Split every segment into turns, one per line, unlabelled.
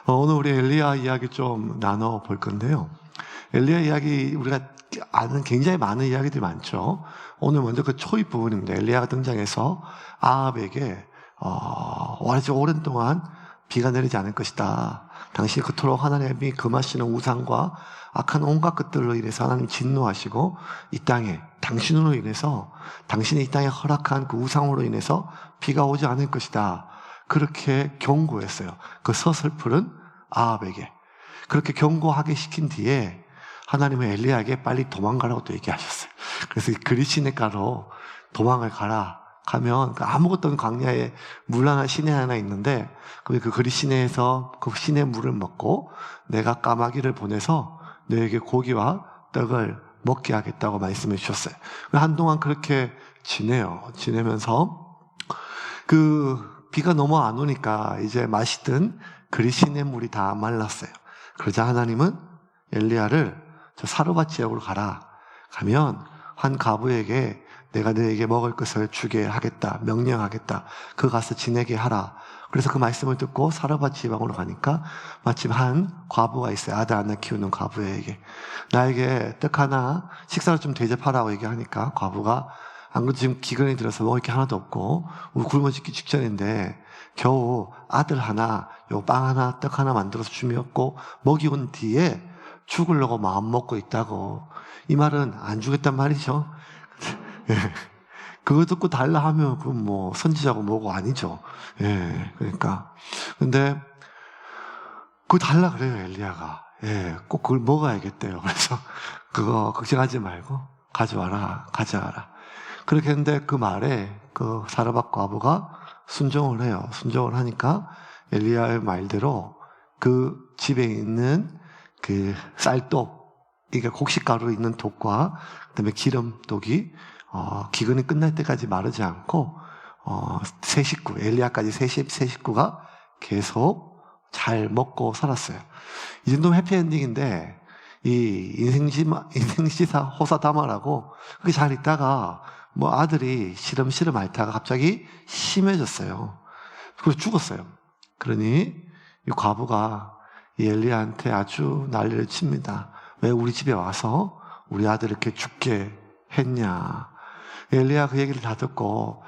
오늘 우리 엘리야 이야기 좀 나눠볼 건데요. 엘리야 이야기 우리가 아는 굉장히 많은 이야기들이 많죠. 오늘 먼저 그 초입 부분입니다. 엘리야가 등장해서 아합에게 아주 오랜 동안 비가 내리지 않을 것이다. 당신이 그토록 하나님이 금하시는 우상과 악한 온갖 것들로 인해서 하나님 진노하시고 이 땅에 당신으로 인해서 당신이 이 땅에 허락한 그 우상으로 인해서 비가 오지 않을 것이다. 그렇게 경고했어요. 그 서슬프른 아합에게. 그렇게 경고하게 시킨 뒤에 하나님은 엘리야에게 빨리 도망가라고 또 얘기하셨어요. 그래서 그리시네가로 도망을 가라. 가면 아무것도 없는 광야에 물 하나, 시내 하나 있는데 그 그리시네에서 그 시내 물을 먹고 내가 까마귀를 보내서 너에게 고기와 떡을 먹게 하겠다고 말씀해 주셨어요. 한동안 그렇게 지내면서 비가 너무 안 오니까 이제 마시던 그리시네 물이 다 말랐어요. 그러자 하나님은 엘리야를 저 사르밧 지역으로 가라. 가면 한 과부에게 내가 너에게 먹을 것을 주게 하겠다. 명령하겠다. 그 가서 지내게 하라. 그래서 그 말씀을 듣고 사르밧 지방으로 가니까 마침 한 과부가 있어요. 아들 하나 키우는 과부에게 나에게 떡 하나 식사를 좀 대접하라고 얘기하니까 과부가 안 그래도 지금 기근이 들어서 먹을 게 하나도 없고 우리 굶어 죽기 직전인데 겨우 아들 하나, 요 빵 하나, 떡 하나 만들어서 주었고 먹이온 뒤에 죽으려고 마음 먹고 있다고. 이 말은 안 주겠단 말이죠. 예. 그거 듣고 달라 하면 그건 뭐 선지자고 뭐고 아니죠. 예. 그러니까 근데 그거 달라 그래요 엘리야가. 예. 꼭 그걸 먹어야겠대요. 그래서 그거 걱정하지 말고 가져와라. 그렇게 했는데 그 말에 그 사르밧 과부가 순종을 해요. 순종을 하니까 엘리야의 말대로 그 집에 있는 그 쌀독, 이게 곡식가루 있는 독과 그다음에 기름독이 기근이 끝날 때까지 마르지 않고 세 식구, 엘리야까지 세 식구가 계속 잘 먹고 살았어요. 이 정도면 해피엔딩인데 이 인생시사 호사다마라고 그게 잘 있다가 뭐 아들이 시름시름 앓다가 갑자기 심해졌어요. 그래서 죽었어요. 그러니 이 과부가 이 엘리야한테 아주 난리를 칩니다. 왜 우리 집에 와서 우리 아들 이렇게 죽게 했냐. 엘리야 그 얘기를 다 듣고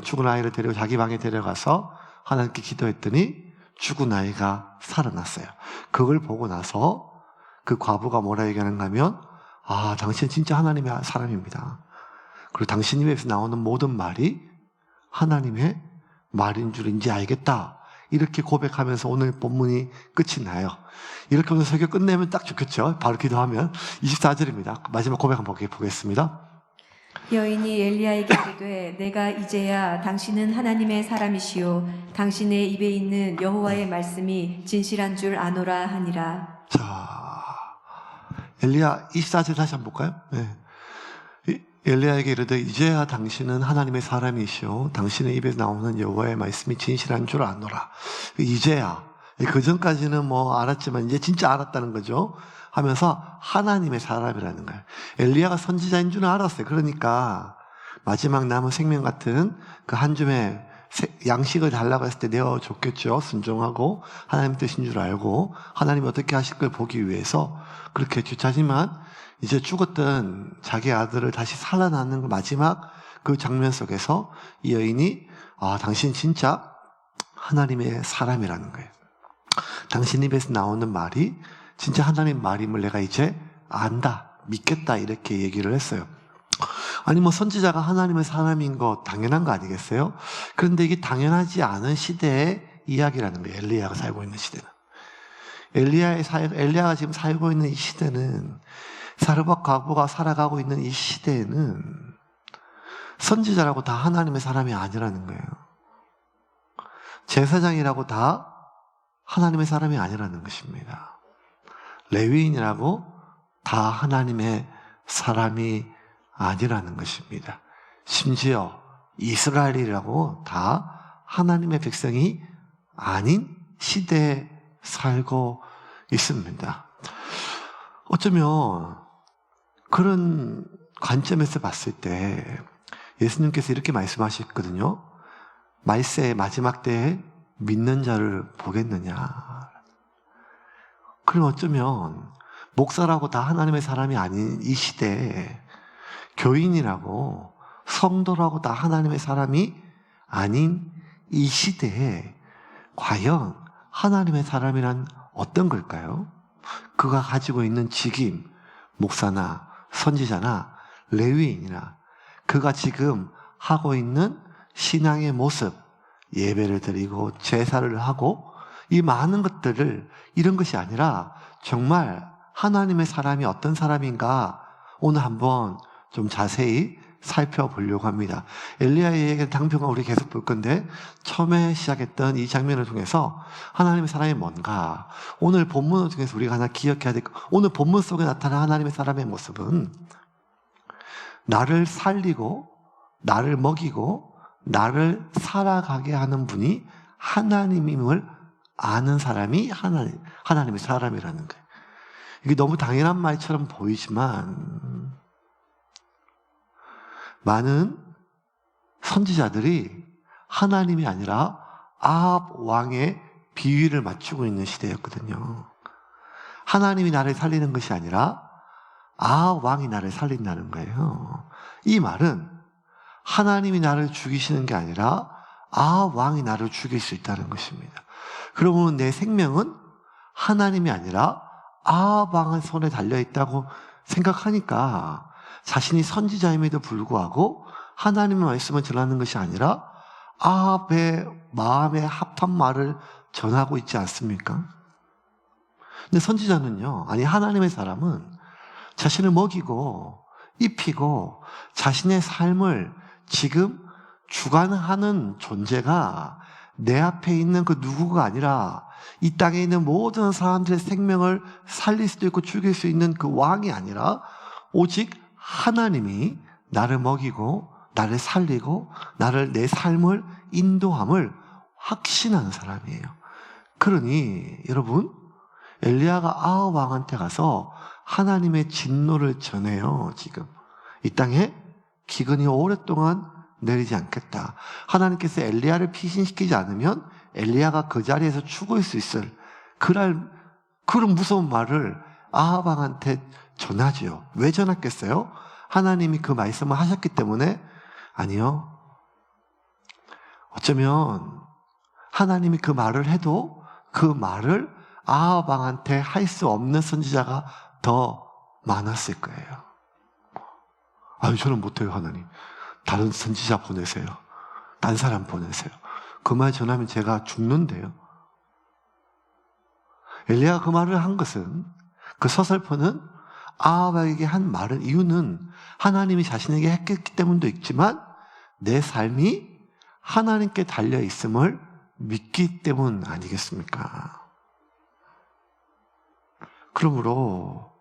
죽은 아이를 데리고 자기 방에 데려가서 하나님께 기도했더니 죽은 아이가 살아났어요. 그걸 보고 나서 그 과부가 뭐라 얘기하는가 하면 당신 진짜 하나님의 사람입니다. 그리고 당신 입에서 나오는 모든 말이 하나님의 말인 줄 이제 알겠다. 이렇게 고백하면서 오늘 본문이 끝이 나요. 이렇게 하면서 설교 끝내면 딱 좋겠죠. 바로 기도하면 24절입니다. 마지막 고백 한번 보겠습니다.
여인이 엘리야에게 이르되 내가 이제야 당신은 하나님의 사람이시요 당신의 입에 있는 여호와의 말씀이 진실한 줄 아노라 하니라.
자, 엘리야 24절 다시 한번 볼까요? 네. 엘리야에게 이르되 이제야 당신은 하나님의 사람이시오 당신의 입에서 나오는 여호와의 말씀이 진실한 줄 아노라. 이제야, 그 전까지는 뭐 알았지만 이제 진짜 알았다는 거죠. 하면서 하나님의 사람이라는 거예요. 엘리야가 선지자인 줄은 알았어요. 그러니까 마지막 남은 생명 같은 그 한 줌의 양식을 달라고 했을 때 내어줬겠죠. 순종하고 하나님 뜻인 줄 알고 하나님이 어떻게 하실 걸 보기 위해서 그렇게 했죠. 하지만 이제 죽었던 자기 아들을 다시 살아나는 마지막 그 장면 속에서 이 여인이 당신 진짜 하나님의 사람이라는 거예요. 당신 입에서 나오는 말이 진짜 하나님 말임을 내가 이제 안다, 믿겠다 이렇게 얘기를 했어요. 아니 뭐 선지자가 하나님의 사람인 거 당연한 거 아니겠어요? 그런데 이게 당연하지 않은 시대의 이야기라는 거예요. 엘리야가 살고 있는 시대는. 엘리야가 지금 살고 있는 이 시대는 사르밧 과부가 살아가고 있는 이 시대에는 선지자라고 다 하나님의 사람이 아니라는 거예요. 제사장이라고 다 하나님의 사람이 아니라는 것입니다. 레위인이라고 다 하나님의 사람이 아니라는 것입니다. 심지어 이스라엘이라고 다 하나님의 백성이 아닌 시대에 살고 있습니다. 어쩌면 그런 관점에서 봤을 때 예수님께서 이렇게 말씀하셨거든요. 말세의 마지막 때에 믿는 자를 보겠느냐. 그럼 어쩌면 목사라고 다 하나님의 사람이 아닌 이 시대에 교인이라고 성도라고 다 하나님의 사람이 아닌 이 시대에 과연 하나님의 사람이란 어떤 걸까요? 그가 가지고 있는 직임, 목사나 선지자나 레위인이나 그가 지금 하고 있는 신앙의 모습, 예배를 드리고 제사를 하고 이 많은 것들을 이런 것이 아니라 정말 하나님의 사람이 어떤 사람인가 오늘 한번 좀 자세히 살펴보려고 합니다. 엘리야의 얘기는 당분간 우리 계속 볼 건데 처음에 시작했던 이 장면을 통해서 하나님의 사람이 뭔가 오늘 본문을 통해서 우리가 하나 기억해야 될 것, 오늘 본문 속에 나타난 하나님의 사람의 모습은 나를 살리고 나를 먹이고 나를 살아가게 하는 분이 하나님임을 아는 사람이 하나님의 사람이라는 거예요. 이게 너무 당연한 말처럼 보이지만 많은 선지자들이 하나님이 아니라 아합 왕의 비위를 맞추고 있는 시대였거든요. 하나님이 나를 살리는 것이 아니라 아합 왕이 나를 살린다는 거예요. 이 말은 하나님이 나를 죽이시는 게 아니라 아합 왕이 나를 죽일 수 있다는 것입니다. 그러면 내 생명은 하나님이 아니라 아합 왕의 손에 달려있다고 생각하니까 자신이 선지자임에도 불구하고 하나님의 말씀을 전하는 것이 아니라 아합의 마음에 합한 말을 전하고 있지 않습니까? 근데 선지자는요, 아니 하나님의 사람은 자신을 먹이고 입히고 자신의 삶을 지금 주관하는 존재가 내 앞에 있는 그 누구가 아니라 이 땅에 있는 모든 사람들의 생명을 살릴 수도 있고 죽일 수 있는 그 왕이 아니라 오직 하나님이 나를 먹이고 나를 살리고 나를 내 삶을 인도함을 확신하는 사람이에요. 그러니 여러분 엘리야가 아합 왕한테 가서 하나님의 진노를 전해요. 지금 이 땅에 기근이 오랫동안 내리지 않겠다. 하나님께서 엘리야를 피신시키지 않으면 엘리야가 그 자리에서 죽을 수 있을 그런 무서운 말을 아합 왕한테 전하지요. 왜 전했겠어요? 하나님이 그 말씀을 하셨기 때문에? 아니요. 어쩌면 하나님이 그 말을 해도 그 말을 아합 왕한테 할 수 없는 선지자가 더 많았을 거예요. 아유, 저는 못해요, 하나님. 다른 선지자 보내세요. 딴 사람 보내세요. 그 말 전하면 제가 죽는데요. 엘리야가 그 말을 한 것은, 그 서설퍼는 아합에게 한 말은 이유는 하나님이 자신에게 했기 때문도 있지만 내 삶이 하나님께 달려있음을 믿기 때문 아니겠습니까? 그러므로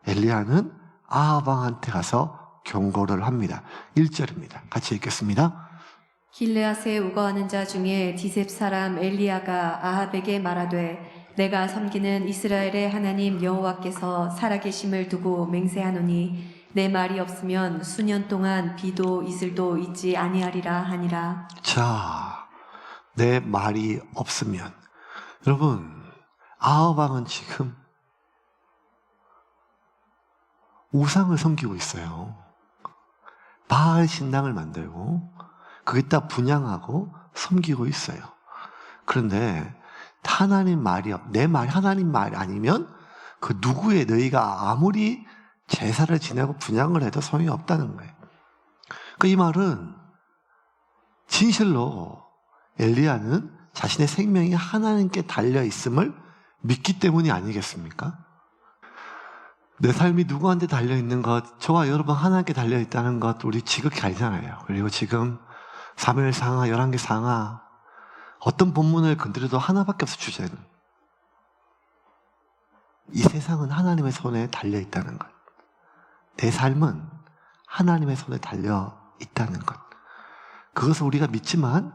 엘리야는 아합 왕한테 가서 경고를 합니다. 1절입니다. 같이 읽겠습니다.
길르앗에 우거하는 자 중에 디셉 사람 엘리야가 아합에게 말하되 내가 섬기는 이스라엘의 하나님 여호와께서 살아계심을 두고 맹세하노니 내 말이 없으면 수년 동안 비도 이슬도 있지 아니하리라 하니라.
자, 내 말이 없으면 여러분 아합 왕은 지금 우상을 섬기고 있어요. 바알 신당을 만들고 거기다 분향하고 섬기고 있어요. 그런데 하나님 말이 내 말 하나님 말 아니면 그 누구의 너희가 아무리 제사를 지내고 분향을 해도 소용이 없다는 거예요. 이 말은 진실로 엘리야는 자신의 생명이 하나님께 달려 있음을 믿기 때문이 아니겠습니까? 내 삶이 누구한테 달려 있는 것, 저와 여러분 하나님께 달려 있다는 것 우리 지극히 알잖아요. 그리고 지금 사무엘 상하, 열왕기 상하 어떤 본문을 건드려도 하나밖에 없어 주제는. 이 세상은 하나님의 손에 달려 있다는 것. 내 삶은 하나님의 손에 달려 있다는 것. 그것을 우리가 믿지만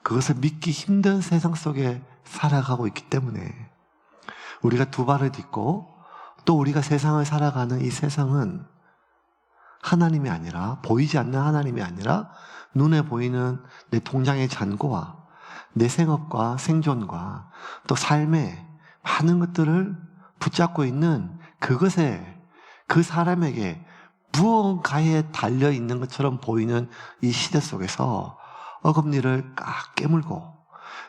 그것을 믿기 힘든 세상 속에 살아가고 있기 때문에 우리가 두 발을 딛고 또 우리가 세상을 살아가는 이 세상은 하나님이 아니라 보이지 않는 하나님이 아니라 눈에 보이는 내 통장의 잔고와 내 생업과 생존과 또 삶의 많은 것들을 붙잡고 있는 그것에, 그 사람에게 무언가에 달려 있는 것처럼 보이는 이 시대 속에서 어금니를 꽉 깨물고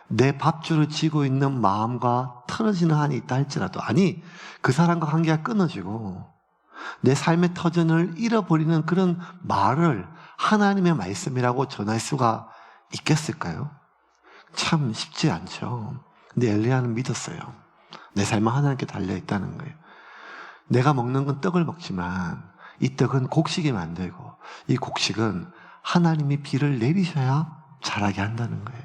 내 밥줄을 쥐고 있는 마음과 틀어지는 한이 있다 할지라도, 아니 그 사람과 관계가 끊어지고 내 삶의 터전을 잃어버리는 그런 말을 하나님의 말씀이라고 전할 수가 있겠을까요? 참 쉽지 않죠. 근데 엘리야는 믿었어요. 내 삶은 하나님께 달려있다는 거예요. 내가 먹는 건 떡을 먹지만 이 떡은 곡식이 만들고 이 곡식은 하나님이 비를 내리셔야 자라게 한다는 거예요.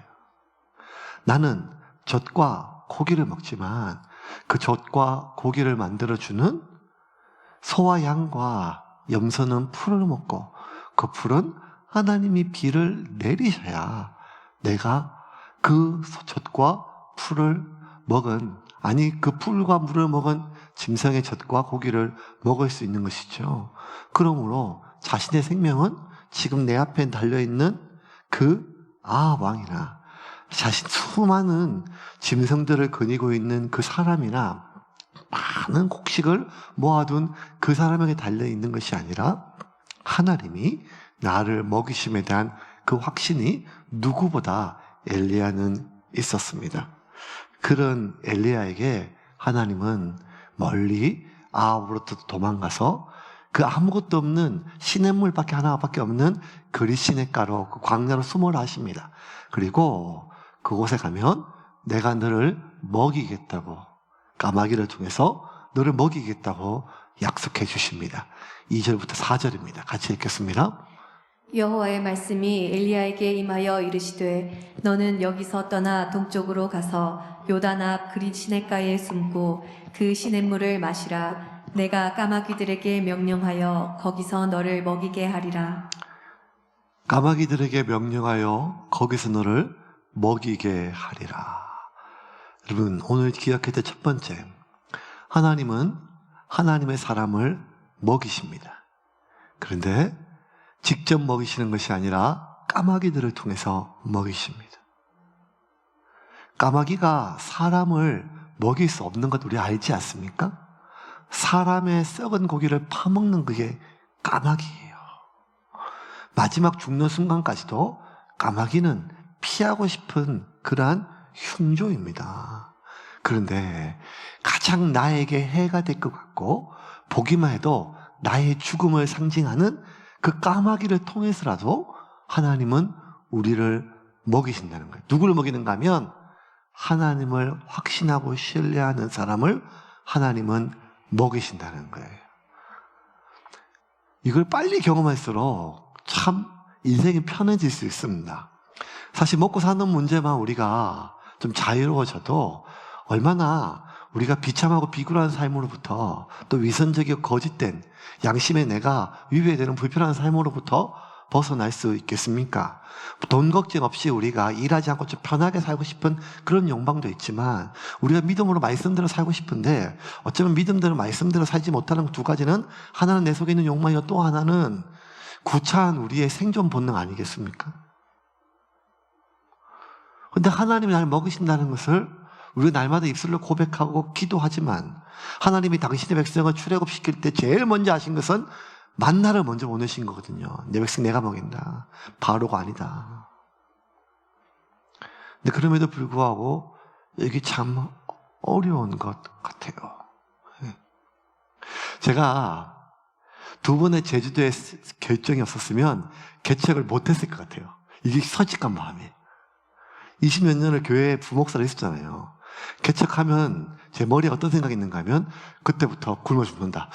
나는 젖과 고기를 먹지만 그 젖과 고기를 만들어주는 소와 양과 염소는 풀을 먹고 그 풀은 하나님이 비를 내리셔야 내가 그 젖과 풀을 먹은, 아니 그 풀과 물을 먹은 짐승의 젖과 고기를 먹을 수 있는 것이죠. 그러므로 자신의 생명은 지금 내 앞에 달려있는 그 아합 왕이나 자신 수많은 짐승들을 거니고 있는 그 사람이나 많은 곡식을 모아둔 그 사람에게 달려있는 것이 아니라 하나님이 나를 먹이심에 대한 그 확신이 누구보다 엘리야는 있었습니다. 그런 엘리야에게 하나님은 멀리 아합으로부터 도망가서 그 아무것도 없는 시냇물밖에 하나밖에 없는 그릿시냇가로 그 광야로 숨으라 하십니다. 그리고 그곳에 가면 내가 너를 먹이겠다고, 까마귀를 통해서 너를 먹이겠다고 약속해 주십니다. 2절부터 4절입니다. 같이 읽겠습니다.
여호와의 말씀이 엘리야에게 임하여 이르시되 너는 여기서 떠나 동쪽으로 가서 요단 앞 그릿 시냇가에 숨고 그 시냇물을 마시라. 내가 까마귀들에게 명령하여 거기서 너를 먹이게 하리라.
까마귀들에게 명령하여 거기서 너를 먹이게 하리라. 여러분, 오늘 기억해야 될 첫 번째, 하나님은 하나님의 사람을 먹이십니다. 그런데 직접 먹이시는 것이 아니라 까마귀들을 통해서 먹이십니다. 까마귀가 사람을 먹일 수 없는 것 우리 알지 않습니까? 사람의 썩은 고기를 파먹는 그게 까마귀예요. 마지막 죽는 순간까지도 까마귀는 피하고 싶은 그러한 흉조입니다. 그런데 가장 나에게 해가 될 것 같고 보기만 해도 나의 죽음을 상징하는 그 까마귀를 통해서라도 하나님은 우리를 먹이신다는 거예요. 누구를 먹이는가 하면 하나님을 확신하고 신뢰하는 사람을 하나님은 먹이신다는 거예요. 이걸 빨리 경험할수록 참 인생이 편해질 수 있습니다. 사실 먹고 사는 문제만 우리가 좀 자유로워져도 얼마나 우리가 비참하고 비굴한 삶으로부터 또 위선적이고 거짓된 양심의 내가 위배되는 불편한 삶으로부터 벗어날 수 있겠습니까? 돈 걱정 없이 우리가 일하지 않고 좀 편하게 살고 싶은 그런 욕망도 있지만 우리가 믿음으로 말씀대로 살고 싶은데 어쩌면 믿음대로 말씀대로 살지 못하는 두 가지는, 하나는 내 속에 있는 욕망이고 또 하나는 구차한 우리의 생존 본능 아니겠습니까? 그런데 하나님이 나를 먹이신다는 것을 우리가 날마다 입술로 고백하고 기도하지만 하나님이 당신의 백성을 출애굽시킬 때 제일 먼저 하신 것은 만나를 먼저 보내신 거거든요. 내 백성 내가 먹인다. 바로가 아니다. 근데 그럼에도 불구하고 여기 참 어려운 것 같아요. 제가 두 번의 제주도에 결정이 없었으면 개척을 못했을 것 같아요. 이게 솔직한 마음이에요. 20몇 년을 교회에 부목사를 했었잖아요. 개척하면 제 머리에 어떤 생각이 있는가 하면 그때부터 굶어 죽는다.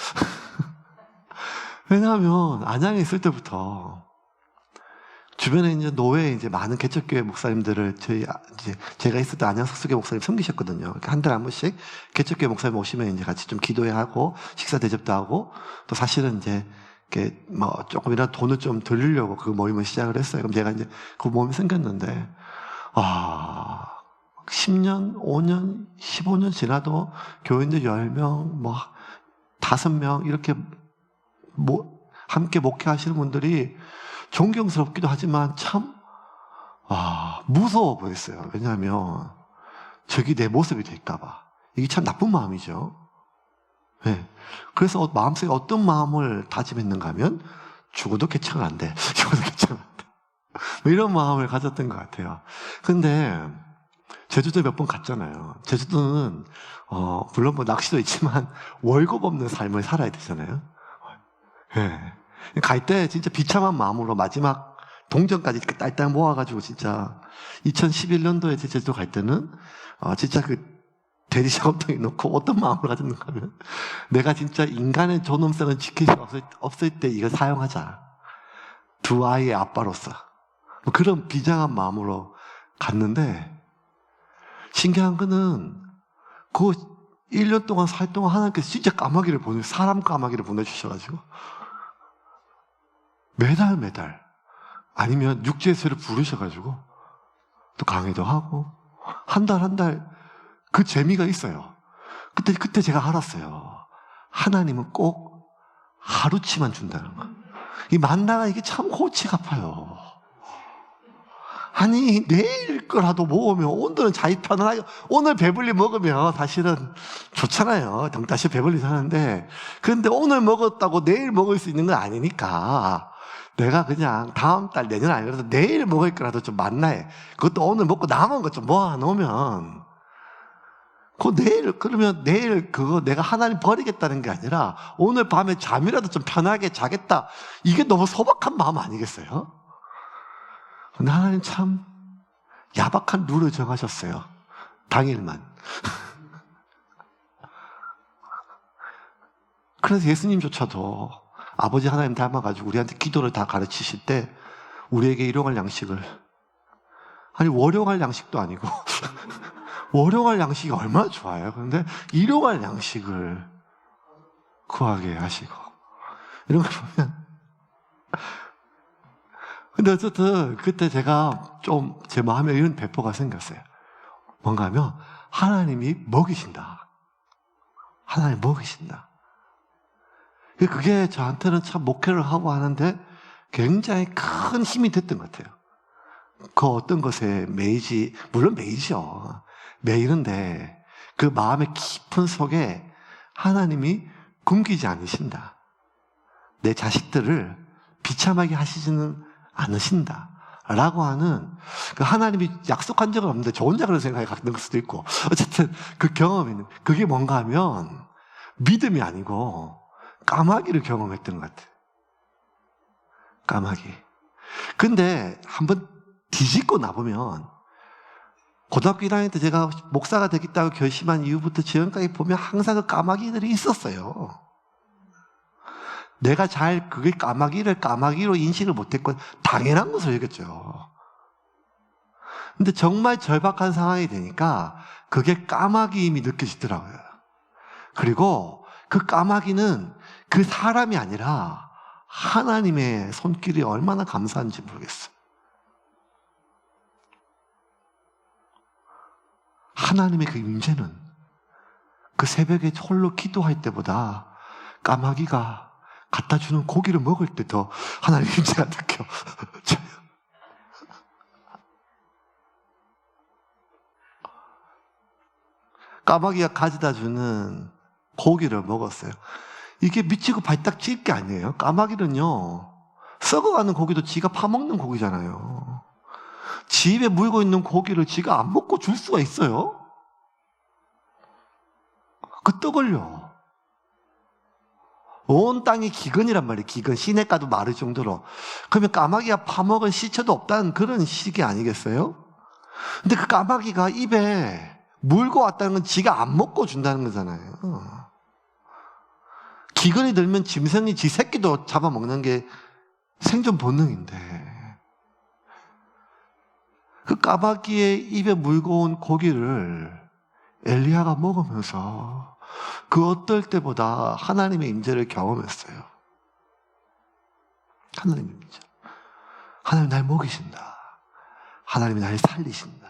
왜냐하면 안양에 있을 때부터 주변에 이제 노회에 이제 많은 개척교회 목사님들을 제가 있을 때 안양 석수교 목사님 섬기셨거든요. 한 달에 한 번씩 개척교회 목사님 오시면 이제 같이 좀 기도회 하고 식사 대접도 하고 또 사실은 이제 이렇게 뭐 조금이라도 돈을 좀 돌리려고 그 모임을 시작을 했어요. 그럼 제가 이제 그 모임이 생겼는데 10년, 5년, 15년 지나도 교인들 10명, 뭐 5명 이렇게 함께 목회하시는 분들이 존경스럽기도 하지만 참 무서워 보였어요. 왜냐하면 저기 내 모습이 될까 봐. 이게 참 나쁜 마음이죠. 네. 그래서 마음속에 어떤 마음을 다짐했는가 하면 죽어도 개척 안 돼. 죽어도 개척 안 돼. 뭐 이런 마음을 가졌던 것 같아요. 근데 제주도 몇 번 갔잖아요. 제주도는 물론 뭐 낚시도 있지만 월급 없는 삶을 살아야 되잖아요. 네. 갈 때 진짜 비참한 마음으로 마지막 동전까지 딸딸 모아가지고 진짜 2011년도에 제주도 갈 때는 진짜 그 대리 작업통에 놓고 어떤 마음을 가졌는가 하면 내가 진짜 인간의 존엄성을 지킬 수 없을 때 이걸 사용하자. 두 아이의 아빠로서 뭐 그런 비장한 마음으로 갔는데 신기한 거는 그 1년 동안 살 동안 하나님께서 진짜 사람 까마귀를 보내주셔가지고 매달 아니면 육지에서를 부르셔가지고 또 강의도 하고 한 달 그 재미가 있어요. 그때 제가 알았어요. 하나님은 꼭 하루치만 준다는 거. 이 만나가 이게 참 골치가 아파요. 아니 내일 거라도 먹으면 오늘은 자기 편안하게 오늘 배불리 먹으면 사실은 좋잖아요. 덩다시 배불리 사는데 그런데 오늘 먹었다고 내일 먹을 수 있는 건 아니니까 내가 그냥 다음 달 내년 아니라도 내일 먹을 거라도 좀 만나해. 그것도 오늘 먹고 남은 것 좀 모아놓으면 그러면 내일 그거 내가 하나님 버리겠다는 게 아니라 오늘 밤에 잠이라도 좀 편하게 자겠다. 이게 너무 소박한 마음 아니겠어요? 근데 하나님 참 야박한 룰을 정하셨어요. 당일만. 그래서 예수님조차도 아버지 하나님 닮아가지고 우리한테 기도를 다 가르치실 때 우리에게 일용할 양식을 아니 월용할 양식도 아니고 월용할 양식이 얼마나 좋아요. 그런데 일용할 양식을 구하게 하시고 이런 걸 보면 근데 어쨌든 그때 제가 좀 제 마음에 이런 배포가 생겼어요. 뭔가 하면 하나님이 먹이신다. 하나님 먹이신다. 그게 저한테는 참 목회를 하고 하는데 굉장히 큰 힘이 됐던 것 같아요. 그 어떤 것에 물론 매이죠. 매이는데 그 마음의 깊은 속에 하나님이 굶기지 않으신다. 내 자식들을 비참하게 하시지는 않으신다. 라고 하는 그 하나님이 약속한 적은 없는데 저 혼자 그런 생각이 갖는 수도 있고 어쨌든 그 경험이 그게 뭔가 하면 믿음이 아니고 까마귀를 경험했던 것 같아요. 까마귀. 근데 한번 뒤집고 나보면 고등학교 1학년 때 제가 목사가 되겠다고 결심한 이후부터 지금까지 보면 항상 그 까마귀들이 있었어요. 내가 그게 까마귀로 인식을 못했고 당연한 것을 여겼죠. 근데 정말 절박한 상황이 되니까 그게 까마귀임이 느껴지더라고요. 그리고 그 까마귀는 그 사람이 아니라 하나님의 손길이 얼마나 감사한지 모르겠어요. 하나님의 그 임재는 그 새벽에 홀로 기도할 때보다 까마귀가 갖다 주는 고기를 먹을 때 더 하나님의 임재가 느껴져요. 까마귀가 가져다 주는 고기를 먹었어요. 이게 미치고 발딱 찔 게 아니에요. 까마귀는요, 썩어가는 고기도 지가 파먹는 고기잖아요. 지 입에 물고 있는 고기를 지가 안 먹고 줄 수가 있어요? 그 떡을요. 온 땅이 기근이란 말이에요. 기근. 시냇가도 마를 정도로. 그러면 까마귀가 파먹은 시체도 없다는 그런 시기 아니겠어요? 근데 그 까마귀가 입에 물고 왔다는 건 지가 안 먹고 준다는 거잖아요. 기근이 들면 짐승이 지 새끼도 잡아먹는 게 생존 본능인데 그 까마귀의 입에 물고 온 고기를 엘리야가 먹으면서 그 어떨 때보다 하나님의 임재를 경험했어요. 하나님의 임재. 하나님 날 먹이신다. 하나님이 날 살리신다.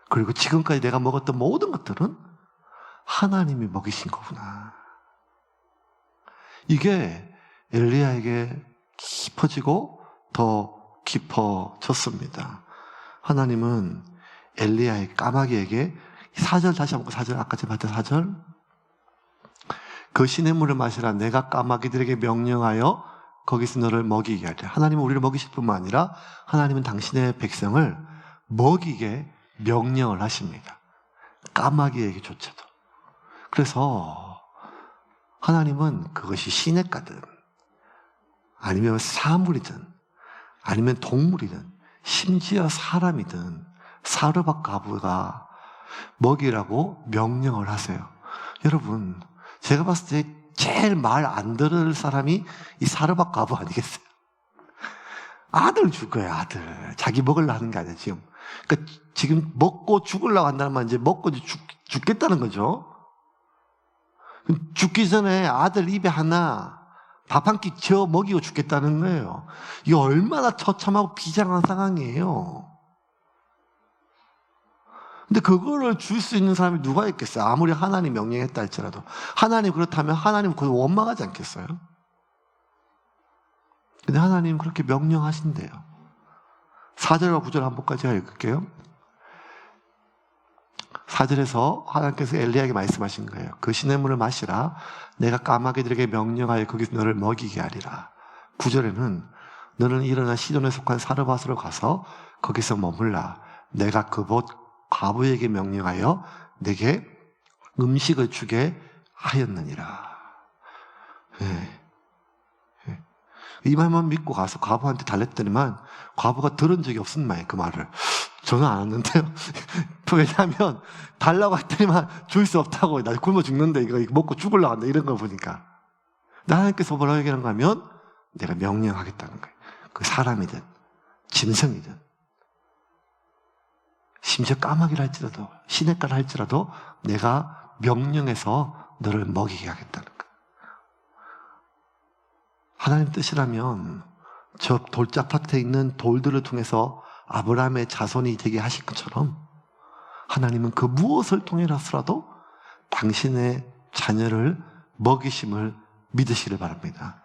그리고 지금까지 내가 먹었던 모든 것들은 하나님이 먹이신 거구나. 이게 엘리야에게 깊어지고 더 깊어졌습니다. 하나님은 엘리야의 까마귀에게 4절 다시 한번 4절 아까 제가 봤던 4절. 그 시냇물을 마시라. 내가 까마귀들에게 명령하여 거기서 너를 먹이게 하리라. 하나님은 우리를 먹이실 뿐만 아니라 하나님은 당신의 백성을 먹이게 명령을 하십니다. 까마귀에게조차도. 그래서 하나님은 그것이 시냇가든 아니면 사물이든 아니면 동물이든 심지어 사람이든 사르밧 과부가 먹이라고 명령을 하세요. 여러분, 제가 봤을 때 제일 말 안 들을 사람이 이 사르밧 과부 아니겠어요? 아들 줄 거예요, 아들. 자기 먹으려고 하는 게 아니에요, 지금. 그러니까 지금 먹고 죽으려고 한다는 말, 이제 먹고 죽겠다는 거죠. 죽기 전에 아들 입에 하나 밥 한 끼 지어 먹이고 죽겠다는 거예요. 이거 얼마나 처참하고 비장한 상황이에요. 근데 그거를 줄 수 있는 사람이 누가 있겠어요? 아무리 하나님 명령했다 할지라도. 하나님 그렇다면 하나님 그걸 원망하지 않겠어요? 근데 하나님 그렇게 명령하신대요. 4절과 9절 한 번까지 제가 읽을게요. 4절에서 하나님께서 엘리야에게 말씀하신 거예요. 그 시냇물을 마시라. 내가 까마귀들에게 명령하여 거기서 너를 먹이게 하리라. 9절에는 너는 일어나 시돈에 속한 사르밧으로 가서 거기서 머물라. 내가 그곳 과부에게 명령하여 내게 음식을 주게 하였느니라. 네. 이 말만 믿고 가서 과부한테 달랬더니만 과부가 들은 적이 없은 말이에요. 그 말을. 저는 안 했는데요. 왜냐하면 달라고 했더니만 줄 수 없다고. 나 굶어 죽는데 이거 먹고 죽으려고 한다. 이런 걸 보니까. 하나님께서 뭐라고 얘기하는가 하면 내가 명령하겠다는 거예요. 그 사람이든 짐승이든 심지어 까마귀를 할지라도 시냇가를 할지라도 내가 명령해서 너를 먹이게 하겠다는 거예요. 하나님 뜻이라면 저 돌짝밭에 있는 돌들을 통해서 아브라함의 자손이 되게 하실 것처럼 하나님은 그 무엇을 통해서라도 당신의 자녀를 먹이심을 믿으시길 바랍니다.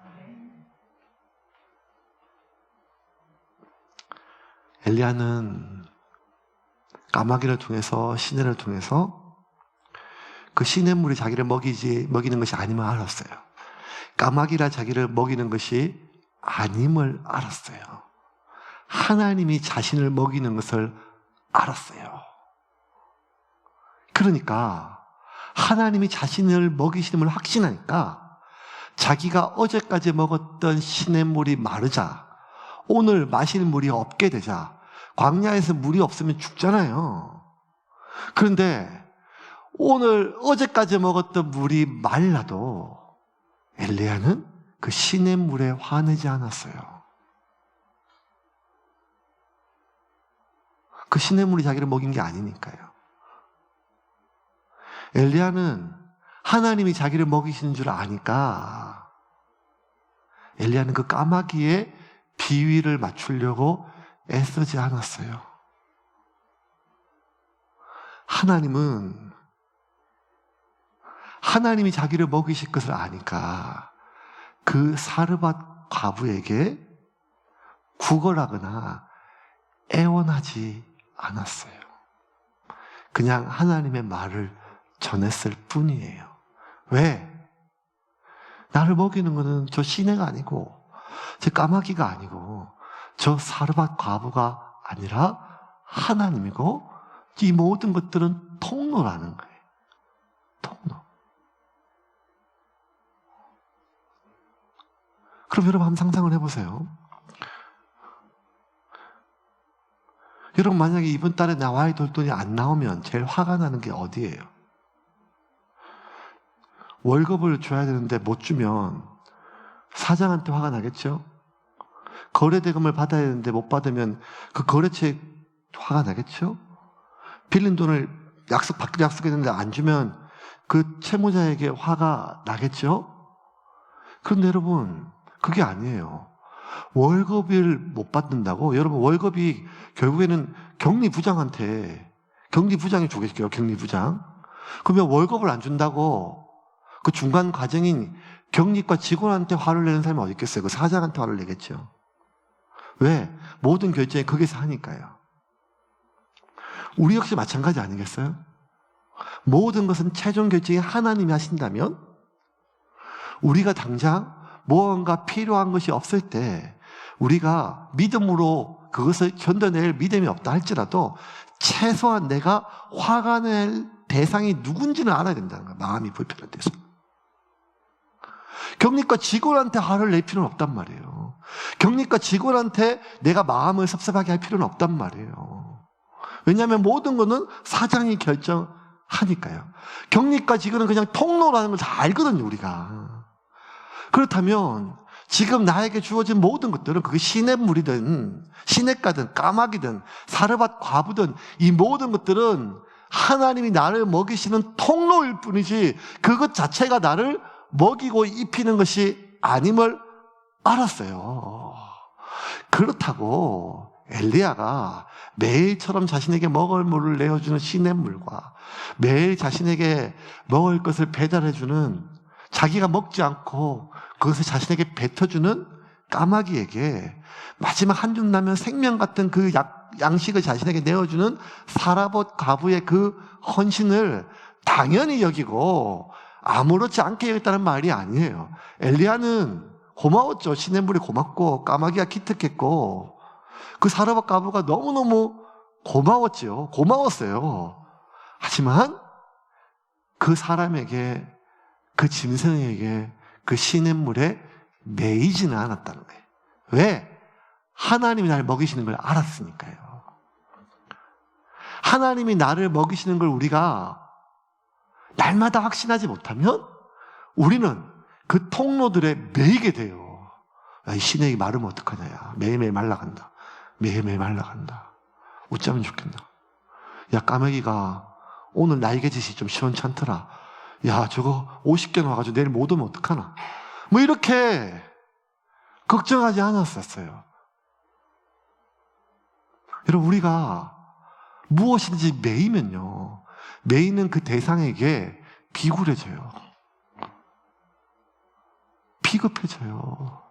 엘리야는 까마귀를 통해서 시내를 통해서 그 시냇물이 자기를 먹이는 것이 아님을 알았어요. 까마귀라 자기를 먹이는 것이 아님을 알았어요. 하나님이 자신을 먹이는 것을 알았어요. 그러니까 하나님이 자신을 먹이심을 확신하니까 자기가 어제까지 먹었던 시냇물이 마르자 오늘 마실 물이 없게 되자 광야에서 물이 없으면 죽잖아요. 그런데 오늘 어제까지 먹었던 물이 말라도 엘리야는 그 시냇물에 화내지 않았어요. 그 시냇물이 자기를 먹인 게 아니니까요. 엘리야는 하나님이 자기를 먹이시는 줄 아니까 엘리야는 그 까마귀의 비위를 맞추려고 애쓰지 않았어요. 하나님이 자기를 먹이실 것을 아니까 그 사르밧 과부에게 구걸하거나 애원하지 않았어요. 그냥 하나님의 말을 전했을 뿐이에요. 왜? 나를 먹이는 것은 저 시내가 아니고 저 까마귀가 아니고 저 사르밧 과부가 아니라 하나님이고 이 모든 것들은 통로라는 거예요. 통로. 그럼 여러분 한번 상상을 해보세요. 여러분 만약에 이번 달에 나와야 될 돈이 안 나오면 제일 화가 나는 게 어디예요? 월급을 줘야 되는데 못 주면 사장한테 화가 나겠죠? 거래대금을 받아야 되는데 못 받으면 그 거래처에 화가 나겠죠? 빌린 돈을 약속했는데 안 주면 그 채무자에게 화가 나겠죠? 그런데 여러분 그게 아니에요. 월급을 못 받는다고? 여러분 월급이 결국에는 경리부장이 주겠죠. 경리부장. 그러면 월급을 안 준다고 그 중간 과정인 경리과 직원한테 화를 내는 사람이 어디 있겠어요? 그 사장한테 화를 내겠죠. 왜? 모든 결정이 거기서 하니까요. 우리 역시 마찬가지 아니겠어요? 모든 것은 최종 결정이 하나님이 하신다면 우리가 당장 무언가 필요한 것이 없을 때 우리가 믿음으로 그것을 견뎌낼 믿음이 없다 할지라도 최소한 내가 화가 낼 대상이 누군지는 알아야 된다는 거야. 마음이 불편한 대상. 격리과 직원한테 화를 낼 필요는 없단 말이에요. 격리과 직원한테 내가 마음을 섭섭하게 할 필요는 없단 말이에요. 왜냐하면 모든 것은 사장이 결정하니까요. 격리과 직원은 그냥 통로라는 걸 다 알거든요, 우리가. 그렇다면 지금 나에게 주어진 모든 것들은 그게 시냇물이든 시냇가든 까마귀든 사르밧 과부든 이 모든 것들은 하나님이 나를 먹이시는 통로일 뿐이지 그것 자체가 나를 먹이고 입히는 것이 아님을 알았어요. 그렇다고 엘리야가 매일처럼 자신에게 먹을 물을 내어주는 시냇물과 매일 자신에게 먹을 것을 배달해주는 자기가 먹지 않고 그것을 자신에게 뱉어주는 까마귀에게 마지막 한 줌 나면 생명 같은 그 양식을 자신에게 내어주는 사라봇 과부의 그 헌신을 당연히 여기고 아무렇지 않게 여겼다는 말이 아니에요. 엘리야는 고마웠죠. 시냇물이 고맙고 까마귀가 기특했고 그 사라봇 과부가 너무너무 고마웠죠. 고마웠어요. 하지만 그 사람에게 그 짐승에게 그 시냇물에 매이지는 않았다는 거예요. 왜? 하나님이 나를 먹이시는 걸 알았으니까요. 하나님이 나를 먹이시는 걸 우리가 날마다 확신하지 못하면 우리는 그 통로들에 매이게 돼요. 야, 이 시냇이 마르면 어떡하냐. 야. 매일매일 말라간다. 매일매일 말라간다. 어쩌면 좋겠나. 야, 까마귀가 오늘 날개짓이 좀 시원찮더라. 야, 저거 50개 나와가지고 내일 못 오면 어떡하나. 뭐 이렇게 걱정하지 않았었어요. 여러분, 우리가 무엇인지 매이면요, 매이는 그 대상에게 비굴해져요. 비겁해져요.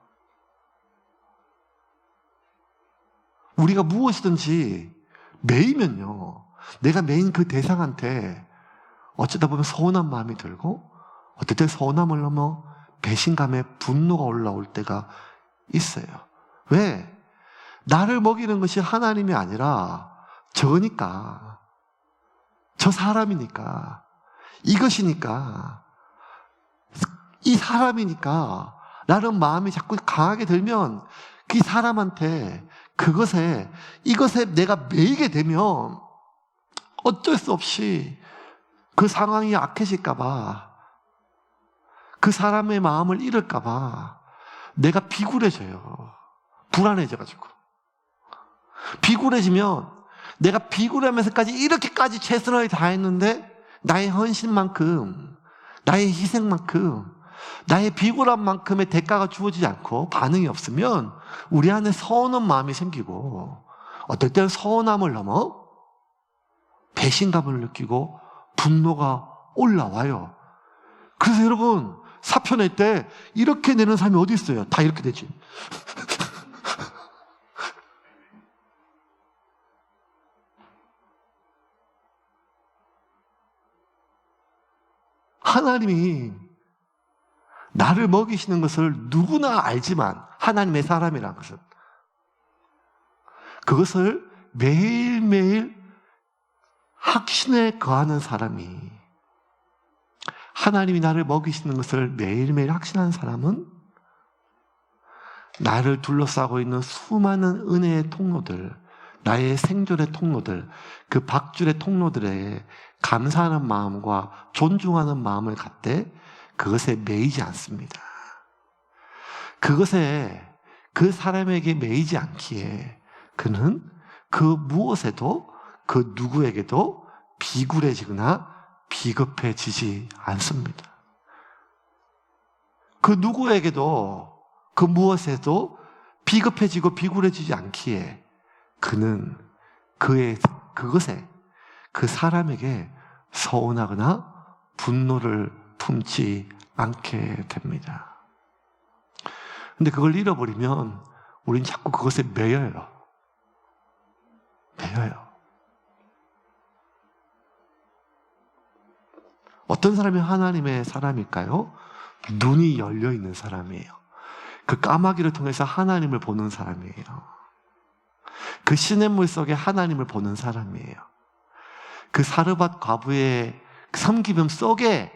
우리가 무엇이든지 매이면요, 내가 매인 그 대상한테 어쩌다 보면 서운한 마음이 들고 어떨 때 서운함을 넘어 배신감에 분노가 올라올 때가 있어요. 왜? 나를 먹이는 것이 하나님이 아니라 저니까, 저 사람이니까, 이것이니까, 이 사람이니까 라는 마음이 자꾸 강하게 들면 그 사람한테 이것에 내가 매이게 되면 어쩔 수 없이 그 상황이 악해질까봐, 그 사람의 마음을 잃을까봐 내가 비굴해져요. 불안해져가지고. 비굴해지면 내가 비굴하면서까지 이렇게까지 최선을 다했는데 나의 헌신만큼, 나의 희생만큼, 나의 비굴한 만큼의 대가가 주어지지 않고 반응이 없으면 우리 안에 서운한 마음이 생기고 어떨 때는 서운함을 넘어 배신감을 느끼고 분노가 올라와요. 그래서 여러분, 사표 낼 때 이렇게 내는 사람이 어디 있어요? 다 이렇게 되지. 하나님이 나를 먹이시는 것을 누구나 알지만, 하나님의 사람이라는 것은 그것을 매일매일 확신에 거하는 사람이, 하나님이 나를 먹이시는 것을 매일매일 확신하는 사람은 나를 둘러싸고 있는 수많은 은혜의 통로들, 나의 생존의 통로들, 그 박줄의 통로들에 감사하는 마음과 존중하는 마음을 갖되 그것에 매이지 않습니다. 그것에, 그 사람에게 매이지 않기에 그는 그 무엇에도, 그 누구에게도 비굴해지거나 비겁해지지 않습니다. 그 누구에게도, 그 무엇에도 비겁해지고 비굴해지지 않기에 그는 그것에, 그 사람에게 서운하거나 분노를 품지 않게 됩니다. 근데 그걸 잃어버리면 우린 자꾸 그것에 매여요. 매여요. 어떤 사람이 하나님의 사람일까요? 눈이 열려 있는 사람이에요. 그 까마귀를 통해서 하나님을 보는 사람이에요. 그 시냇물 속에 하나님을 보는 사람이에요. 그 사르밧 과부의 섬기름 속에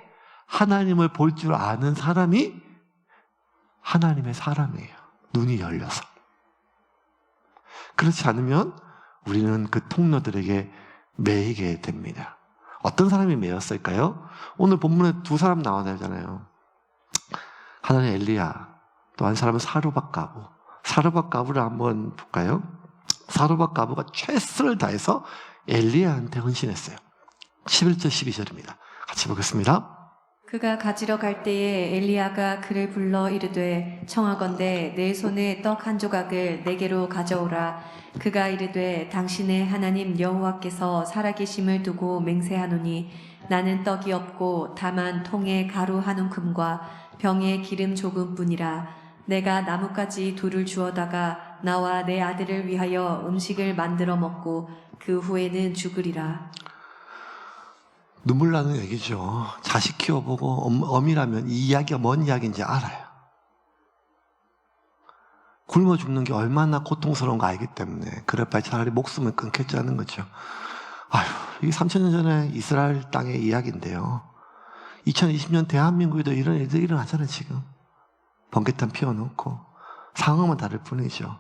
하나님을 볼 줄 아는 사람이 하나님의 사람이에요. 눈이 열려서. 그렇지 않으면 우리는 그 통로들에게 매이게 됩니다. 어떤 사람이 매였을까요? 오늘 본문에 두 사람 나와나잖아요. 하나는 엘리야, 또 한 사람은 사르밧 과부. 사르밧 과부를 한번 볼까요? 사르밧 과부가 최선을 다해서 엘리야한테 헌신했어요. 11절 12절입니다. 같이 보겠습니다.
그가 가지러 갈 때에 엘리야가 그를 불러 이르되 청하건대 내 손에 떡 한 조각을 내게로 가져오라. 그가 이르되 당신의 하나님 여호와께서 살아계심을 두고 맹세하노니 나는 떡이 없고 다만 통에 가루 한 움큼과 병에 기름 조금뿐이라. 내가 나뭇가지 둘을 주어다가 나와 내 아들을 위하여 음식을 만들어 먹고 그 후에는 죽으리라.
눈물 나는 얘기죠. 자식 키워보고 어미라면 이 이야기가 뭔 이야기인지 알아요. 굶어 죽는 게 얼마나 고통스러운 거 알기 때문에 그럴 바에 차라리 목숨을 끊겠자는 거죠. 아휴, 이게 3000년 전에 이스라엘 땅의 이야기인데요. 2020년 대한민국에도 이런 일들이 일어나잖아요, 지금. 번개탄 피워놓고. 상황만 다를 뿐이죠.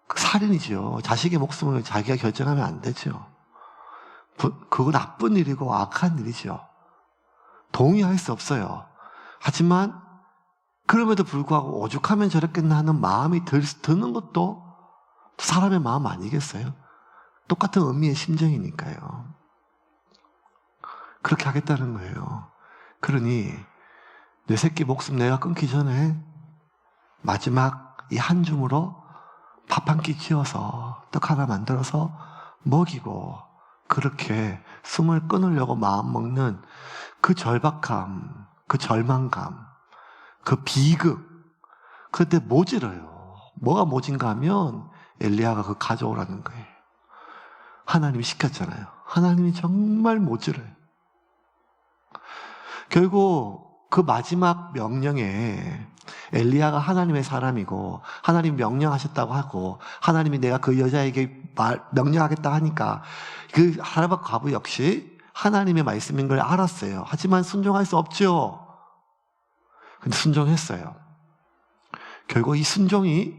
그 살인이죠. 자식의 목숨을 자기가 결정하면 안 되죠. 그거 나쁜 일이고 악한 일이죠. 동의할 수 없어요. 하지만 그럼에도 불구하고 오죽하면 저랬겠나 하는 마음이 드는 것도 사람의 마음 아니겠어요? 똑같은 의미의 심정이니까요. 그렇게 하겠다는 거예요. 그러니 내 새끼 목숨 내가 끊기 전에 마지막 이 한 줌으로 밥 한 끼 지어서 떡 하나 만들어서 먹이고 그렇게 숨을 끊으려고 마음 먹는 그 절박함, 그 절망감, 그 비극, 그때 모질어요. 뭐가 모진가 하면 엘리야가 그거 가져오라는 거예요. 하나님이 시켰잖아요. 하나님이 정말 모질어요. 결국 그 마지막 명령에 엘리야가 하나님의 사람이고 하나님 명령하셨다고 하고 하나님이 내가 그 여자에게 명령하겠다 하니까 그 사르밧 과부 역시 하나님의 말씀인 걸 알았어요. 하지만 순종할 수 없죠. 근데 순종했어요. 결국 이 순종이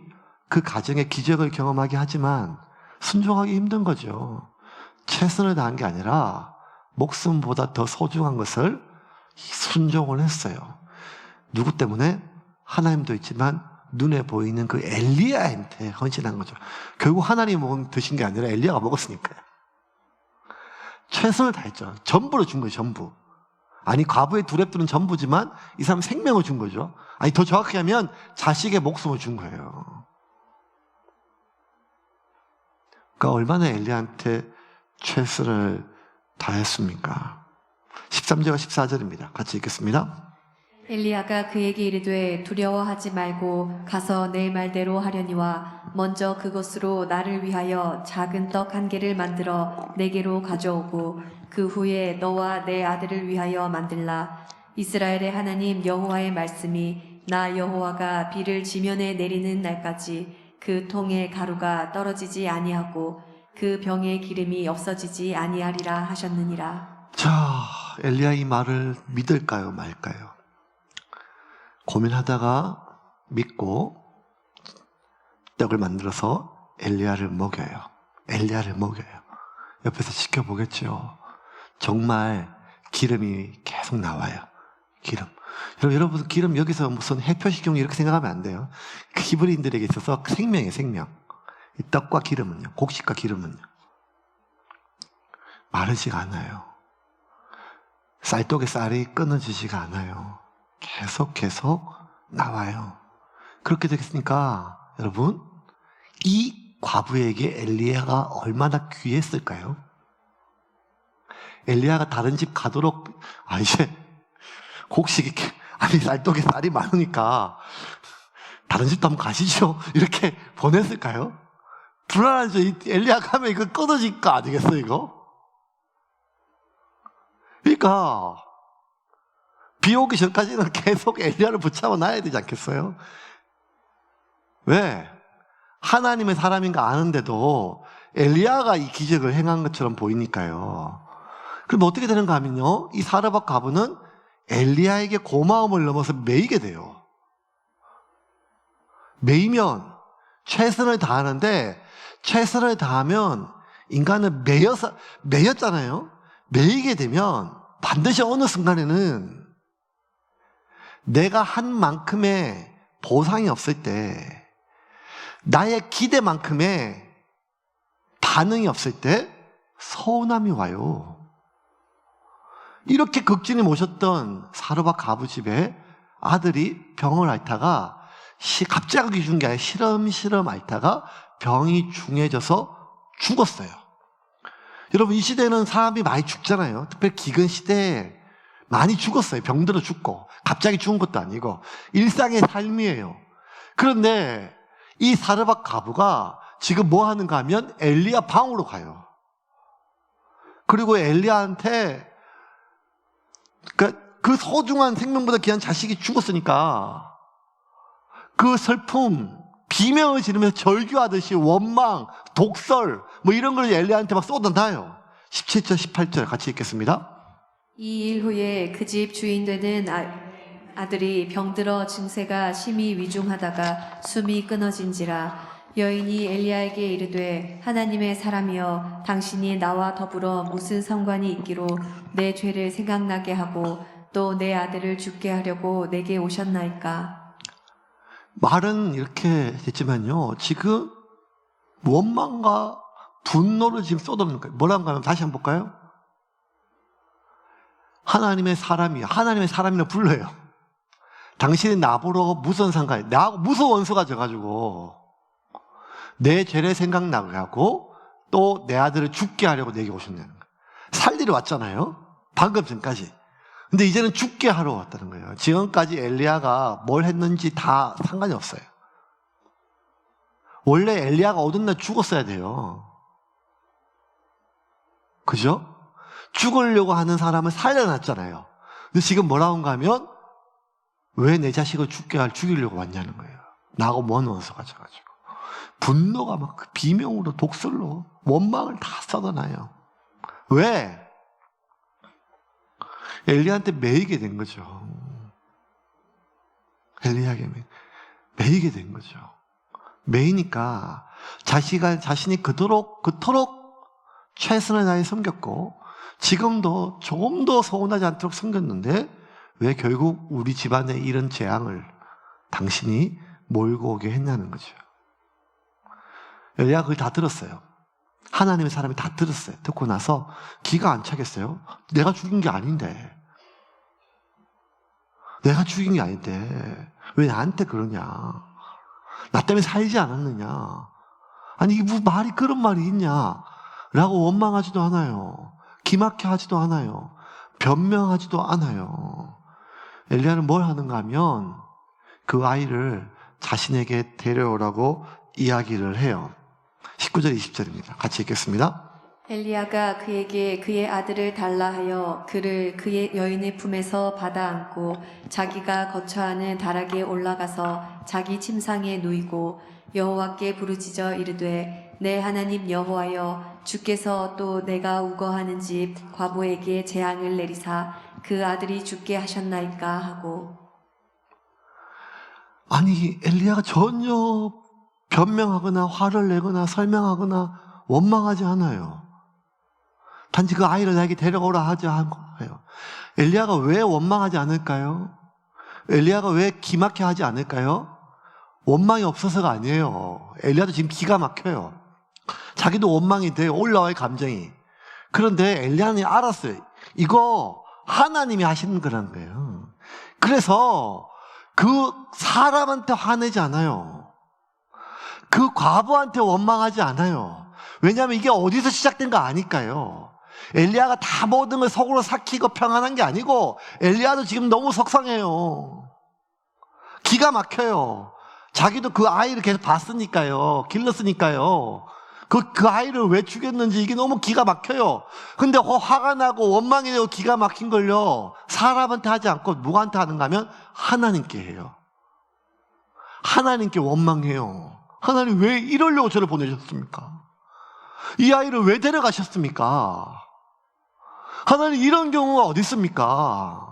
그 가정의 기적을 경험하게 하지만 순종하기 힘든 거죠. 최선을 다한 게 아니라 목숨보다 더 소중한 것을 순종을 했어요. 누구 때문에? 하나님도 있지만 눈에 보이는 그 엘리야한테 헌신한 거죠. 결국 하나님이 드신 게 아니라 엘리야가 먹었으니까요. 최선을 다했죠. 전부를 준 거예요. 전부. 아니 과부의 두 랩들은 전부지만 이 사람 생명을 준 거죠. 아니 더 정확히 하면 자식의 목숨을 준 거예요. 그러니까 얼마나 엘리야한테 최선을 다했습니까? 13절과 14절입니다. 같이 읽겠습니다.
엘리야가 그에게 이르되 두려워하지 말고 가서 내 말대로 하려니와 먼저 그것으로 나를 위하여 작은 떡 한 개를 만들어 내게로 가져오고 그 후에 너와 내 아들을 위하여 만들라. 이스라엘의 하나님 여호와의 말씀이 나 여호와가 비를 지면에 내리는 날까지 그 통에 가루가 떨어지지 아니하고 그 병에 기름이 없어지지 아니하리라 하셨느니라.
자, 엘리야 이 말을 믿을까요 말까요? 고민하다가 믿고 떡을 만들어서 엘리야를 먹여요. 엘리야를 먹여요. 옆에서 지켜보겠죠. 정말 기름이 계속 나와요. 기름. 여러분 기름 여기서 무슨 해표식용 이렇게 생각하면 안 돼요. 그 히브리인들에게 있어서 생명이에요. 생명. 이 떡과 기름은요. 곡식과 기름은요. 마르지가 않아요. 쌀떡의 쌀이 끊어지지가 않아요. 계속 나와요. 그렇게 되겠으니까 여러분 이 과부에게 엘리야가 얼마나 귀했을까요? 엘리야가 다른 집 가도록 이제 곡식이 쌀떡에 쌀이 많으니까 다른 집도 한번 가시죠 이렇게 보냈을까요? 불안하죠. 엘리야 가면 이거 끊어질 거 아니겠어요 이거? 그러니까 비 오기 전까지는 계속 엘리야를 붙잡아 놔야 되지 않겠어요? 왜? 하나님의 사람인가 아는데도 엘리야가 이 기적을 행한 것처럼 보이니까요. 그럼 어떻게 되는가 하면요, 이 사르밧 과부는 엘리야에게 고마움을 넘어서 매이게 돼요. 매이면 최선을 다하는데, 최선을 다하면 인간은 매였잖아요. 매이게 되면 반드시 어느 순간에는 내가 한 만큼의 보상이 없을 때, 나의 기대만큼의 반응이 없을 때 서운함이 와요. 이렇게 극진히 모셨던 사르밧 과부 집에 아들이 병을 앓다가 갑자기 죽은 게 아니라 시름시름 앓다가 병이 중해져서 죽었어요. 여러분, 이 시대는 사람이 많이 죽잖아요. 특별히 기근 시대에 많이 죽었어요. 병들어 죽고. 갑자기 죽은 것도 아니고 일상의 삶이에요. 그런데 이 사르밧 과부가 지금 뭐 하는가 하면 엘리야 방으로 가요. 그리고 엘리야한테 그 소중한 생명보다 귀한 자식이 죽었으니까 그 슬픔, 비명을 지르면서 절규하듯이 원망, 독설 뭐 이런 걸 엘리야한테 막 쏟아놔요. 17절, 18절 같이 읽겠습니다.
이 일 후에 그 집 주인 되는 아들이 병들어 증세가 심히 위중하다가 숨이 끊어진지라 여인이 엘리야에게 이르되 하나님의 사람이여 당신이 나와 더불어 무슨 상관이 있기로 내 죄를 생각나게 하고 또 내 아들을 죽게 하려고 내게 오셨나이까.
말은 이렇게 됐지만요, 지금 원망과 분노를 지금 쏟아놓는 거예요. 뭐라고 하면 다시 한번 볼까요? 하나님의 사람이요, 하나님의 사람이라 불러요. 당신이 나보러 무슨 상관이, 나하고 무슨 원수가 져가지고 내 죄를 생각나게 하고 또 내 아들을 죽게 하려고 내게 오셨냐는 거예요. 살리러 왔잖아요, 방금 전까지. 근데 이제는 죽게 하러 왔다는 거예요. 지금까지 엘리야가 뭘 했는지 다 상관이 없어요. 원래 엘리야가 오던 날 죽었어야 돼요. 그죠? 죽으려고 하는 사람을 살려놨잖아요. 근데 지금 뭐라고 하면 왜 내 자식을 죽이려고 왔냐는 거예요. 나하고 먼 원수가 져가지고. 분노가 막 그 비명으로 독설로 원망을 다 쏟아놔요. 왜? 엘리야한테 매이게 된 거죠. 엘리야에게 매이게 된 거죠. 매이니까 자신이 그토록 최선을 다해 섬겼고 지금도 조금 더 서운하지 않도록 섬겼는데 왜 결국 우리 집안에 이런 재앙을 당신이 몰고 오게 했냐는 거죠. 엘리야가 그걸 다 들었어요. 하나님의 사람이 다 들었어요. 듣고 나서 기가 안 차겠어요. 내가 죽인 게 아닌데 왜 나한테 그러냐, 나 때문에 살지 않았느냐, 아니 이게 무슨 말이 그런 말이 있냐 라고 원망하지도 않아요. 기막혀 하지도 않아요. 변명하지도 않아요. 엘리야는 뭘 하는가 하면 그 아이를 자신에게 데려오라고 이야기를 해요. 19절 20절입니다. 같이 읽겠습니다.
엘리야가 그에게 그의 아들을 달라 하여 그를 그의 여인의 품에서 받아 안고 자기가 거처하는 다락에 올라가서 자기 침상에 누이고 여호와께 부르짖어 이르되 내 하나님 여호와여 주께서 또 내가 우거하는 집 과부에게 재앙을 내리사 그 아들이 죽게 하셨나이까 하고.
아니 엘리야가 전혀 변명하거나 화를 내거나 설명하거나 원망하지 않아요. 단지 그 아이를 나에게 데려오라 하지 않아요. 엘리야가 왜 원망하지 않을까요? 엘리야가 왜 기막혀 하지 않을까요? 원망이 없어서가 아니에요. 엘리야도 지금 기가 막혀요. 자기도 원망이 돼요. 올라와요, 감정이. 그런데 엘리야는 알았어요. 이거 하나님이 하시는 거라는 거예요. 그래서 그 사람한테 화내지 않아요. 그 과부한테 원망하지 않아요. 왜냐하면 이게 어디서 시작된 거 아니까요. 엘리야가 다 모든 걸 속으로 삭히고 평안한 게 아니고 엘리야도 지금 너무 속상해요. 기가 막혀요. 자기도 그 아이를 계속 봤으니까요. 길렀으니까요. 그 아이를 왜 죽였는지 이게 너무 기가 막혀요. 근데 화가 나고 원망이 되고 기가 막힌 걸요, 사람한테 하지 않고 누구한테 하는가 하면 하나님께 해요. 하나님께 원망해요. 하나님 왜 이러려고 저를 보내셨습니까? 이 아이를 왜 데려가셨습니까? 하나님 이런 경우가 어디 있습니까?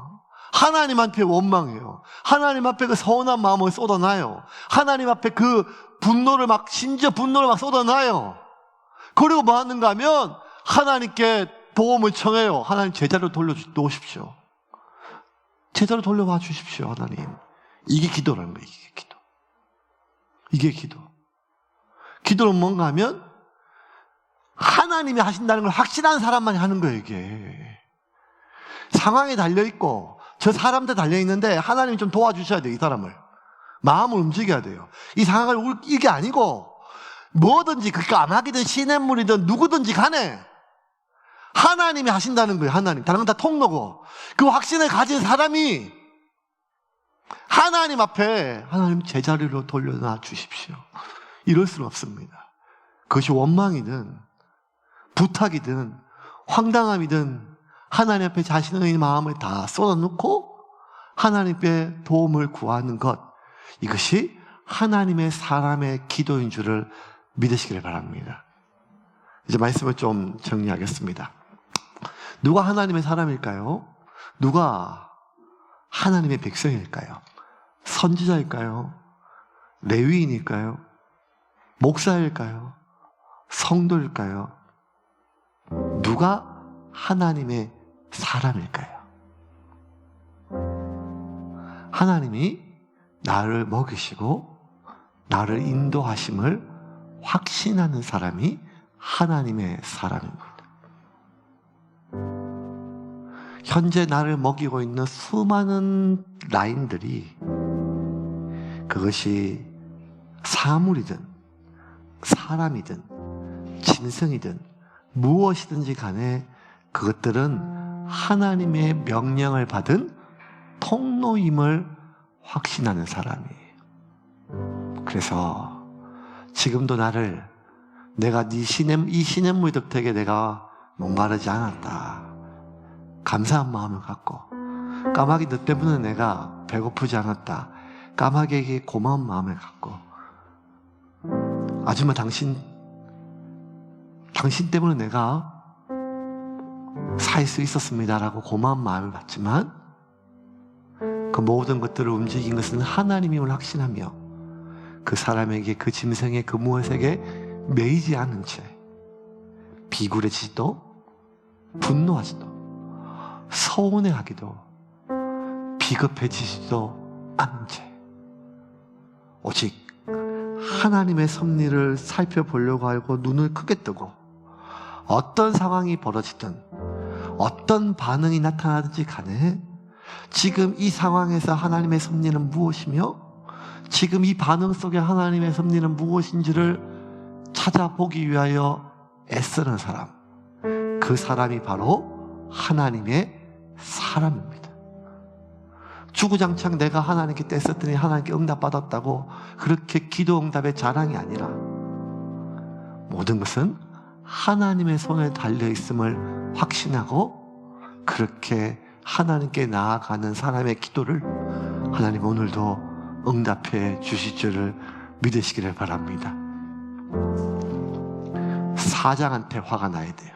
하나님한테 원망해요. 하나님 앞에 그 서운한 마음을 쏟아놔요. 하나님 앞에 그 분노를 심지어 분노를 쏟아놔요. 그리고 뭐 하는가 하면 하나님께 도움을 청해요. 하나님 제자로 돌려놓으십시오. 제자로 돌려와 주십시오, 하나님. 이게 기도라는 거예요, 이게 기도. 이게 기도. 기도는 뭔가 하면 하나님이 하신다는 걸 확신한 사람만이 하는 거예요, 이게. 상황에 달려있고 저 사람한테 달려있는데 하나님이 좀 도와주셔야 돼요, 이 사람을. 마음을 움직여야 돼요. 이 상황을 이게 아니고 뭐든지 그러니까 암흑이든 시냇물이든 누구든지 간에 하나님이 하신다는 거예요, 하나님. 다른 건 다 통로고. 그 확신을 가진 사람이 하나님 앞에 하나님 제자리로 돌려놔 주십시오. 이럴 수는 없습니다. 그것이 원망이든 부탁이든 황당함이든 하나님 앞에 자신의 마음을 다 쏟아놓고 하나님께 도움을 구하는 것, 이것이 하나님의 사람의 기도인 줄을 믿으시기를 바랍니다. 이제 말씀을 좀 정리하겠습니다. 누가 하나님의 사람일까요? 누가 하나님의 백성일까요? 선지자일까요? 레위인일까요? 목사일까요? 성도일까요? 누가 하나님의 사람일까요? 하나님이 나를 먹이시고 나를 인도하심을 확신하는 사람이 하나님의 사람입니다. 현재 나를 먹이고 있는 수많은 라인들이, 그것이 사물이든 사람이든 짐승이든 무엇이든지 간에 그것들은 하나님의 명령을 받은 통로임을 확신하는 사람이에요. 그래서 지금도 나를 내가 이 시냇물 덕택에 내가 목마르지 않았다, 감사한 마음을 갖고, 까마귀 너 때문에 내가 배고프지 않았다, 까마귀에게 고마운 마음을 갖고, 아줌마 당신 때문에 내가 살 수 있었습니다라고 고마운 마음을 갖지만, 그 모든 것들을 움직인 것은 하나님임을 확신하며 그 사람에게, 그 짐승의 그 무엇에게 매이지 않은 채 비굴해지지도 분노하지도 서운해하기도 비겁해지지도 않은 채 오직 하나님의 섭리를 살펴보려고 하고 눈을 크게 뜨고, 어떤 상황이 벌어지든 어떤 반응이 나타나든지 간에 지금 이 상황에서 하나님의 섭리는 무엇이며 지금 이 반응 속에 하나님의 섭리는 무엇인지를 찾아보기 위하여 애쓰는 사람, 그 사람이 바로 하나님의 사람입니다. 주구장창 내가 하나님께 떼었더니 하나님께 응답받았다고 그렇게 기도 응답의 자랑이 아니라, 모든 것은 하나님의 손에 달려있음을 확신하고 그렇게 하나님께 나아가는 사람의 기도를 하나님 오늘도 응답해 주실 줄을 믿으시기를 바랍니다. 사장한테 화가 나야 돼요.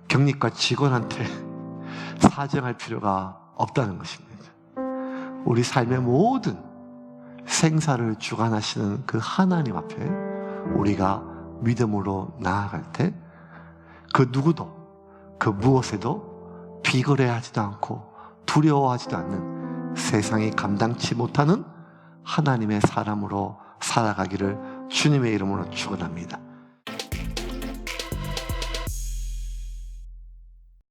경리과 직원한테 사정할 필요가 없다는 것입니다. 우리 삶의 모든 생사를 주관하시는 그 하나님 앞에 우리가 믿음으로 나아갈 때 그 누구도 그 무엇에도 비거래하지도 않고 두려워하지도 않는, 세상이 감당치 못하는 하나님의 사람으로 살아가기를 주님의 이름으로 축원합니다.